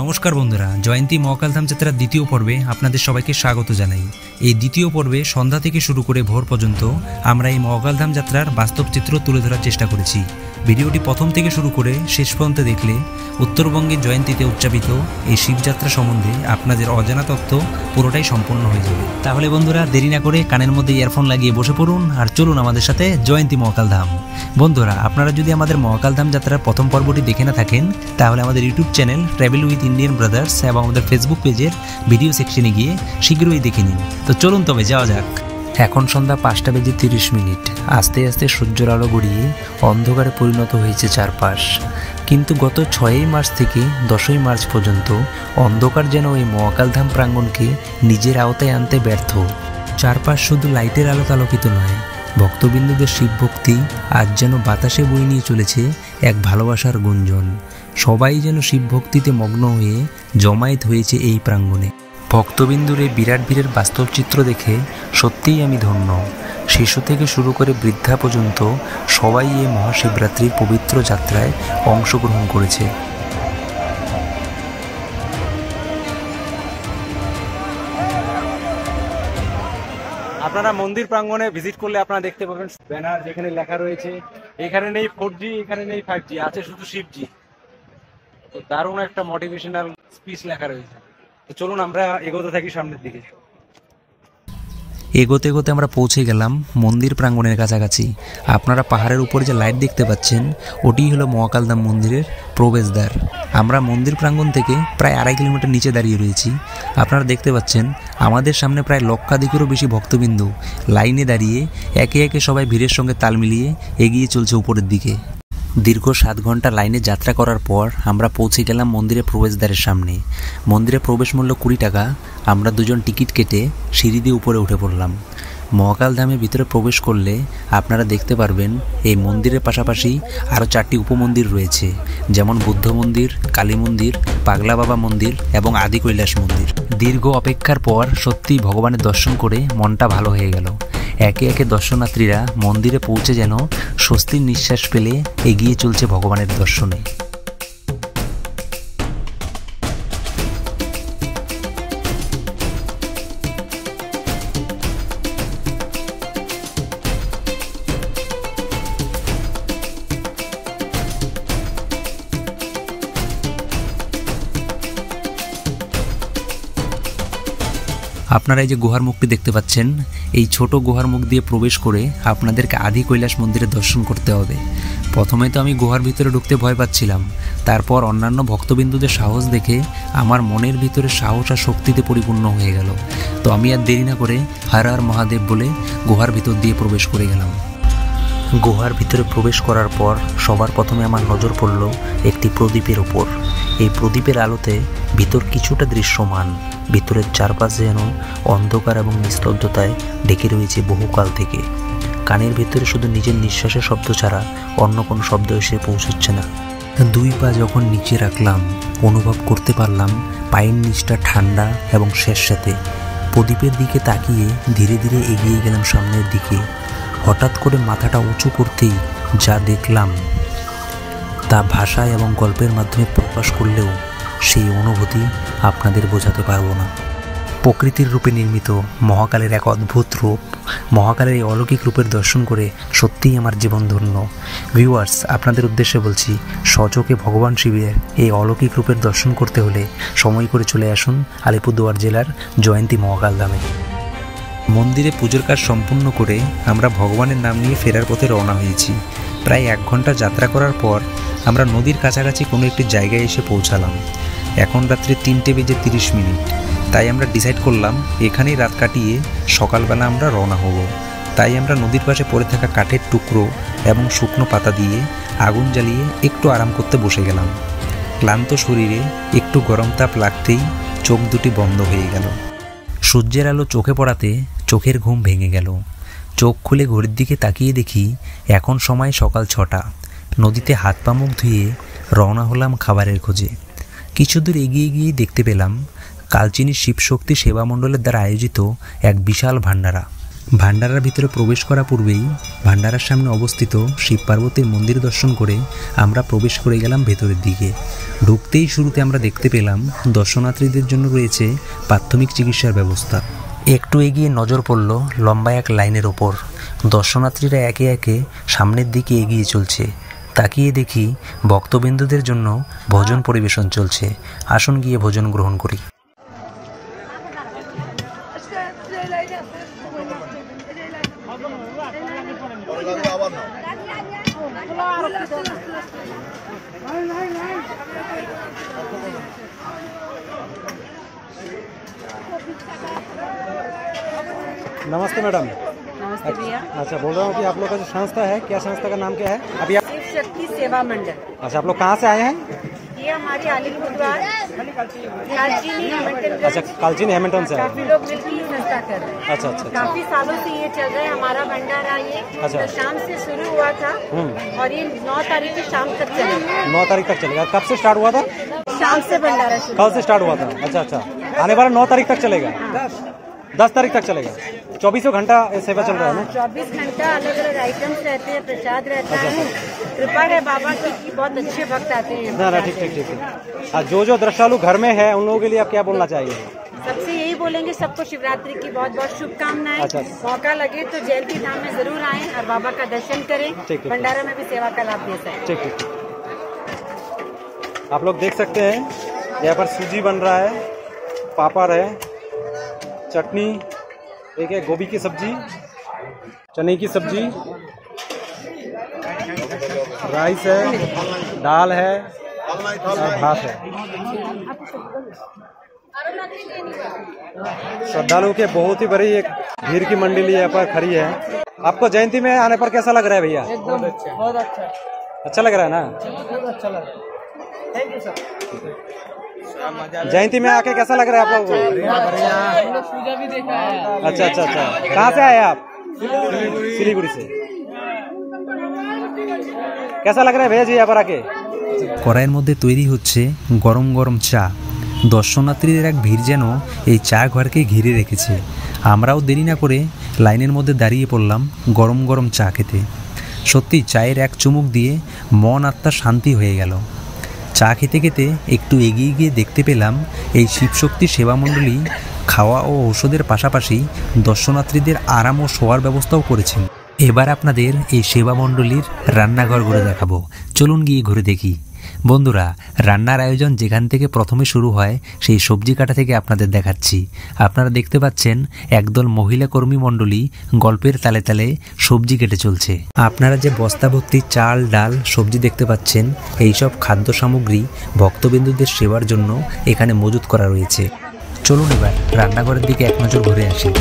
নমস্কার বন্ধুরা, জয়ন্তী মহাকালধাম যাত্রার দ্বিতীয় পর্বে আপনাদের সবাইকে স্বাগত জানাই। এই দ্বিতীয় পর্বে সন্ধ্যা থেকে শুরু করে ভোর পর্যন্ত আমরা এই মহাকালধাম যাত্রার বাস্তব চিত্র তুলে ধরার চেষ্টা করেছি। ভিডিওটি প্রথম থেকে শুরু করে শেষ পর্যন্ত দেখলে উত্তরবঙ্গের জয়ন্তীতে উদযাপিত এই শিবযাত্রা সম্বন্ধে আপনাদের অজানা তথ্য পুরোটাই সম্পূর্ণ হয়ে যাবে। তাহলে বন্ধুরা দেরি না করে কানের মধ্যে ইয়ারফোন লাগিয়ে বসে পড়ুন আর চলুন আমাদের সাথে জয়ন্তী মহাকালধাম। বন্ধুরা, আপনারা যদি আমাদের মহাকালধাম যাত্রার প্রথম পর্বটি দেখে না থাকেন তাহলে আমাদের YouTube channel travel with Indian brothers এবং আমাদের ফেসবুক পেজের ভিডিও সেকশনে গিয়ে শীঘ্রই দেখে নিন। তো চলুন তবে যাওয়া যাক। এখন সন্ধ্যা 5:30। আস্তে আস্তে সূর্যের আলো গড়িয়ে অন্ধকারে পরিণত হয়েছে চারপাশ। কিন্তু গত 6ই মার্চ থেকে 10ই মার্চ পর্যন্ত অন্ধকার যেন ওই মহাকালধাম প্রাঙ্গণকে নিজের আওতায় আনতে ব্যর্থ। চারপাশ শুধু লাইটের আলোতে আলোকিত নয়, ভক্তবিন্দুদের শিবভক্তি আজ যেন বাতাসে বয়ে নিয়ে চলেছে এক ভালোবাসার গুঞ্জন। সবাই যেন শিবভক্তিতে মগ্ন হয়ে জমায়েত হয়েছে এই প্রাঙ্গণে। ভক্তবিন্দুর এই বিরাট ভিড়ের বাস্তব চিত্র দেখে সত্যিই আমি ধন্য। শিশু থেকে শুরু করে বৃদ্ধা পর্যন্ত সবাই এই মহাশিবরাত্রির পবিত্র যাত্রায় অংশগ্রহণ করেছে। আপনারা মন্দির প্রাঙ্গণে ভিজিট করলে আপনারা দেখতে পাবেন ব্যানার, যেখানে লেখা রয়েছে এখানে নেই 4G, এখানে নেই 5G, আছে শুধু শিবজি। তো দারুণ একটা মোটিভেশনাল স্পিচ লেখা রয়েছে। তো চলুন আমরা এগোতে থাকি সামনের দিকে। এগোতে এগোতে আমরা পৌঁছে গেলাম মন্দির প্রাঙ্গণের কাছাকাছি। আপনারা পাহাড়ের উপরে যে লাইট দেখতে পাচ্ছেন ওটি হলো মহাকালধাম মন্দিরের প্রবেশদ্বার। আমরা মন্দির প্রাঙ্গণ থেকে প্রায় 2.5 কিলোমিটার নিচে দাঁড়িয়ে রয়েছি। আপনারা দেখতে পাচ্ছেন আমাদের সামনে প্রায় লক্ষাধিকেরও বেশি ভক্তবিন্দু লাইনে দাঁড়িয়ে একে একে সবাই ভিড়ের সঙ্গে তাল মিলিয়ে এগিয়ে চলছে উপরের দিকে। দীর্ঘ 7 ঘন্টা লাইনে যাত্রা করার পর আমরা পৌঁছে গেলাম মন্দিরের প্রবেশদ্বারের সামনে। মন্দিরের প্রবেশ মূল্য 20 টাকা। আমরা দুজন টিকিট কেটে সিঁড়ি দিয়ে উপরে উঠে পড়লাম। মহাকালধামের ভিতরে প্রবেশ করলে আপনারা দেখতে পারবেন এই মন্দিরের পাশাপাশি আরও 4টি উপমন্দির রয়েছে, যেমন বুদ্ধ মন্দির, কালী মন্দির, পাগলা বাবা মন্দির এবং আদি কৈলাস মন্দির। দীর্ঘ অপেক্ষার পর সত্যি ভগবানের দর্শন করে মনটা ভালো হয়ে গেল। একে একে দর্শনার্থীরা মন্দিরে পৌঁছে যেন স্বস্তির নিঃশ্বাস ফেলে এগিয়ে চলছে ভগবানের দর্শনে। আপনারা এই যে গুহার মুখটি দেখতে পাচ্ছেন, এই ছোট গুহার মুখ দিয়ে প্রবেশ করে আপনাদেরকে আদি কৈলাস মন্দিরে দর্শন করতে হবে। প্রথমে তো আমি গুহার ভিতরে ঢুকতে ভয় পাচ্ছিলাম, তারপর অন্যান্য ভক্তবিন্দুদের সাহস দেখে আমার মনের ভিতরে সাহস আর শক্তিতে পরিপূর্ণ হয়ে গেল। তো আমি আর দেরি না করে হর হর মহাদেব বলে গুহার ভিতর দিয়ে প্রবেশ করে গেলাম। গুহার ভিতরে প্রবেশ করার পর সবার প্রথমে আমার নজর পড়ল একটি প্রদীপের ওপর। এই প্রদীপের আলোতে ভিতর কিছুটা দৃশ্যমান। ভিতরের চারপাশ যেন অন্ধকার এবং নিস্তব্ধতায় ঢেকে রয়েছে বহুকাল থেকে। কানের ভিতরে শুধু নিজের নিঃশ্বাসের শব্দ ছাড়া অন্য কোনো শব্দ এসে পৌঁছচ্ছে না। 2 পা যখন নিচে রাখলাম অনুভব করতে পারলাম পায়ের নিচটা ঠান্ডা এবং স্যাঁতস্যাঁতে। প্রদীপের দিকে তাকিয়ে ধীরে ধীরে এগিয়ে গেলাম সামনের দিকে। হঠাৎ করে মাথাটা উঁচু করতেই যা দেখলাম তা ভাষায় এবং গল্পের মাধ্যমে প্রকাশ করলেও সেই অনুভূতি আপনাদের বোঝাতে পারবো না। প্রকৃতির রূপে নির্মিত মহাকালের এক অদ্ভুত রূপ, মহাকালের এই অলৌকিক রূপের দর্শন করে সত্যিই আমার জীবন ধন্য। ভিউয়ার্স, আপনাদের উদ্দেশ্যে বলছি, স্বচক্ষে ভগবান শিবের এই অলৌকিক রূপের দর্শন করতে হলে সময় করে চলে আসুন আলিপুরদুয়ার জেলার জয়ন্তী মহাকালধামে। মন্দিরে পুজোর কাজ সম্পূর্ণ করে আমরা ভগবানের নাম নিয়ে ফেরার পথে রওনা হয়েছি। প্রায় 1 ঘন্টা যাত্রা করার পর আমরা নদীর কাছাকাছি কোনো একটি জায়গায় এসে পৌঁছালাম। এখন রাত্রে 3:30। তাই আমরা ডিসাইড করলাম এখানেই রাত কাটিয়ে সকালবেলা আমরা রওনা হব। তাই আমরা নদীর পাশে পড়ে থাকা কাঠের টুকরো এবং শুকনো পাতা দিয়ে আগুন জ্বালিয়ে একটু আরাম করতে বসে গেলাম। ক্লান্ত শরীরে একটু গরম তাপ লাগতেই চোখ দুটি বন্ধ হয়ে গেল। সূর্যের আলো চোখে পড়াতে চোখের ঘুম ভেঙে গেল। চোখ খুলে ঘড়ির দিকে তাকিয়ে দেখি এখন সময় সকাল 6টা। নদীতে হাত পা মুখ ধুয়ে রওনা হলাম খাবারের খোঁজে। কিছু দূর এগিয়ে গিয়ে দেখতে পেলাম কালচিনি শিবশক্তি সেবা মণ্ডলের দ্বারা আয়োজিত এক বিশাল ভান্ডারা। ভান্ডারার ভিতরে প্রবেশ করা পূর্বেই ভান্ডারার সামনে অবস্থিত শিব পার্বতীর মন্দির দর্শন করে আমরা প্রবেশ করে গেলাম ভেতরের দিকে। ঢুকতেই শুরুতে আমরা দেখতে পেলাম দর্শনার্থীদের জন্য রয়েছে প্রাথমিক চিকিৎসার ব্যবস্থা। একটু এগিয়ে নজর পড়ল লম্বা এক লাইনের ওপর। দর্শনার্থীরা একে একে সামনের দিকে এগিয়ে চলছে। তাকিয়ে দেখি ভক্তবিন্দুদের জন্য ভোজন পরিবেশন চলছে। আসুন গিয়ে ভোজন গ্রহণ করি। नमस्ते मैडम। नमस्ते भैया। अच्छा, बोल रहा हूँ कि आप लोग का जो संस्था है, क्या संस्था का नाम क्या है? अभी आप शिव शक्ति सेवा मंडल। अच्छा, आप लोग कहाँ से आए हैं? ये हमारे अलीपुरद्वार कालचिनी हेमिल्टन। अच्छा, कालचिनी हेमिल्टन से आए काफी लोग मिलकर ये संस्था कर रहे हैं। अच्छा अच्छा अच्छा। काफी सालों से ये चल रहा है हमारा भंडारा। ये अच्छा। तो शाम से शुरू हुआ था और ये 9 तारीख से शाम तक चलेगा। 9 तारीख तक चलेगा। कब से स्टार्ट हुआ था? शाम से भंडारा शुरू। कल से स्टार्ट हुआ था। अच्छा अच्छा। आने वाला 9 तारीख तक चलेगा। 10 तारीख तक चलेगा। 24 घंटा सेवा चल रहा है ना? 24 घंटा अलग अलग आइटम्स रहते हैं, प्रसाद रहता है। कृपा है बाबा की कि बहुत अच्छे भक्त आते हैं। ना ना, ठीक ठीक ठीक है। जो दृश्यालु घर में है उन लोगों के लिए आप क्या बोलना चाहिए? सबसे यही बोलेंगे सबको शिवरात्रि की बहुत बहुत शुभकामनाएं। अच्छा। मौका लगे तो जयंती धाम में जरूर आएं और बाबा का दर्शन करें। ठीक है। भंडारा में भी सेवा का लाभ ले सकें। ठीक ठीक। आप लोग देख सकते हैं यहाँ पर सूजी बन रहा है, पापड़ है, चटनी, एक है गोभी की सब्जी, चने की सब्जी, राइस है, दाल है और भात है। श्रद्धालुओं के बहुत ही बड़ी एक भीड़ की मंडली यहाँ पर खड़ी है। आपको जयंती में आने पर कैसा लग रहा है भैया? एकदम अच्छा, बहुत अच्छा। अच्छा लग रहा है ना? बहुत अच्छा लग रहा है। Thank you sir. जयंती में आके कैसा लग रहा है आप लोगों को? हम लोग पूजा भी देखा है। अच्छा अच्छा अच्छा। कहाँ से आए आप? सिलीगुड़ी से। कैसा लग रहा है भैया जी यहाँ पर आके? কড়াইয়ের মধ্যে তৈরি হচ্ছে গরম গরম চা। দর্শনার্থীদের এক ভিড় যেন এই চা ঘরকে ঘিরে রেখেছে। আমরাও দেরি না করে লাইনের মধ্যে দাঁড়িয়ে পড়লাম গরম গরম চা খেতে। সত্যি চায়ের এক চুমুক দিয়ে মন আত্মা শান্তি হয়ে গেল। চা খেতে খেতে একটু এগিয়ে গিয়ে দেখতে পেলাম এই শিবশক্তি সেবামণ্ডলী খাওয়া ও ঔষধের পাশাপাশি দর্শনার্থীদের আরাম ও শোয়ার ব্যবস্থাও করেছেন। এবার আপনাদের এই সেবামণ্ডলীর রান্নাঘর ঘুরে দেখাবো। চলুন গিয়ে ঘুরে দেখি। বন্ধুরা, রান্নার আয়োজন যেখান থেকে প্রথমে শুরু হয় সেই সবজি কাটা থেকে আপনাদের দেখাচ্ছি। আপনারা দেখতে পাচ্ছেন একদল মহিলা কর্মী মণ্ডলী গল্পের তালে তালে সবজি কেটে চলছে। আপনারা যে বস্তা ভর্তি চাল, ডাল, সবজি দেখতে পাচ্ছেন, এইসব খাদ্য সামগ্রী ভক্তবিন্দুদের সেবার জন্য এখানে মজুত করা রয়েছে। চলুন এবার রান্নাঘরের দিকে এক নজর ঘুরে আসি।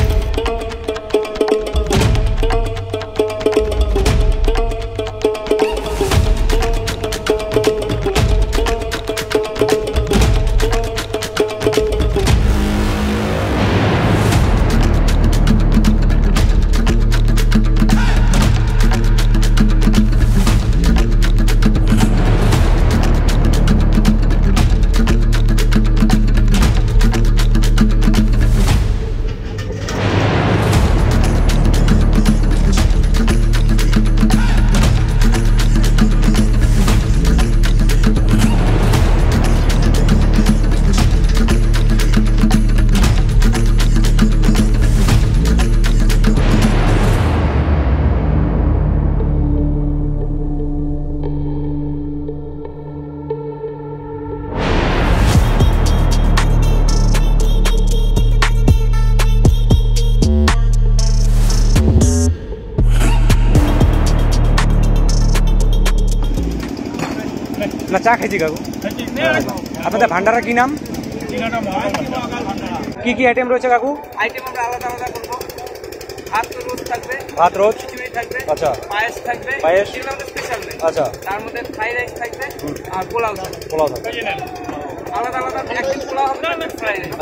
না চা খাইছি কাকু। আপনাদের ভান্ডারা কি নাম? কি কি আইটেম রয়েছে কাকু? আইটেম আমরা আলাদা আলাদা করবো। ভাত তো রোজ থাকবে, ভাত রোজ, খিচুড়ি থাকবে, আচ্ছা, পায়েস থাকবে, পায়েস, এগুলো আমাদের স্পেশাল নেই। আচ্ছা, তার মধ্যে ফ্রাইড রাইস থাকবে আর পোলাও থাকবে। পোলাও থাকবে। আলাদা আলাদা একদিন পোলাও হবে, একদিন ফ্রাইড রাইস,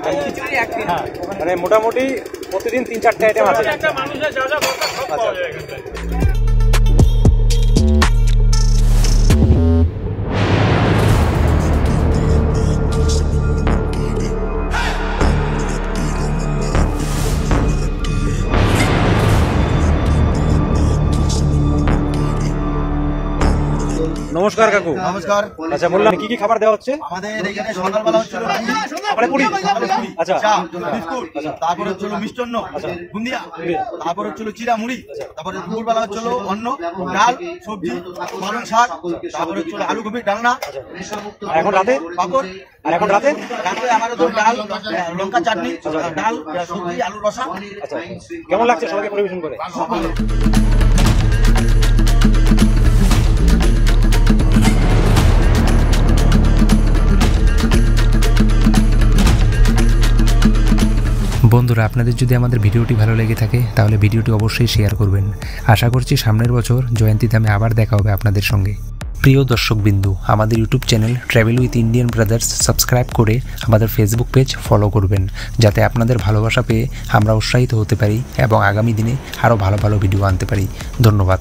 আর খিচুড়ি একদিন। মানে মোটামুটি প্রতিদিন 3-4টে আইটেম আছে। আচ্ছা। নমস্কার কাকু। নমস্কার। আচ্ছা বললাম কি কি খাবার দেওয়া হচ্ছে? আমাদের এখানে সকালবেলা হচ্ছিল পুরি। আচ্ছা চা, বিস্কুট, তারপরে হচ্ছিল মিষ্টান্ন, বুন্দিয়া, তারপরে হচ্ছিল চিরা মুড়ি, তারপরে দুপুরবেলা হচ্ছিল অন্ন, ডাল, সবজি, পালং শাক, তারপরে হচ্ছিল আলু কপির ডালনা। আর এখন রাতে? পাপড়। আর এখন রাতে? রাতে আমার তো ডাল, লঙ্কা চাটনি, ডাল, সবজি, আলুর রসা। আচ্ছা কেমন লাগছে সবাইকে পরিবেশন করে? বন্ধুরা, আপনাদের যদি আমাদের ভিডিওটি ভালো লেগে থাকে তাহলে ভিডিওটি অবশ্যই শেয়ার করবেন। আশা করছি সামনের বছর জয়ন্তী ধামে আবার দেখা হবে আপনাদের সঙ্গে। প্রিয় দর্শকবিন্দু, আমাদের YouTube channel travel with Indian brothers subscribe করে আমাদের ফেসবুক পেজ ফলো করবেন, যাতে আপনাদের ভালোবাসা পেয়ে আমরা উৎসাহিত হতে পারি এবং আগামী দিনে আরও ভালো ভালো ভিডিও আনতে পারি। ধন্যবাদ।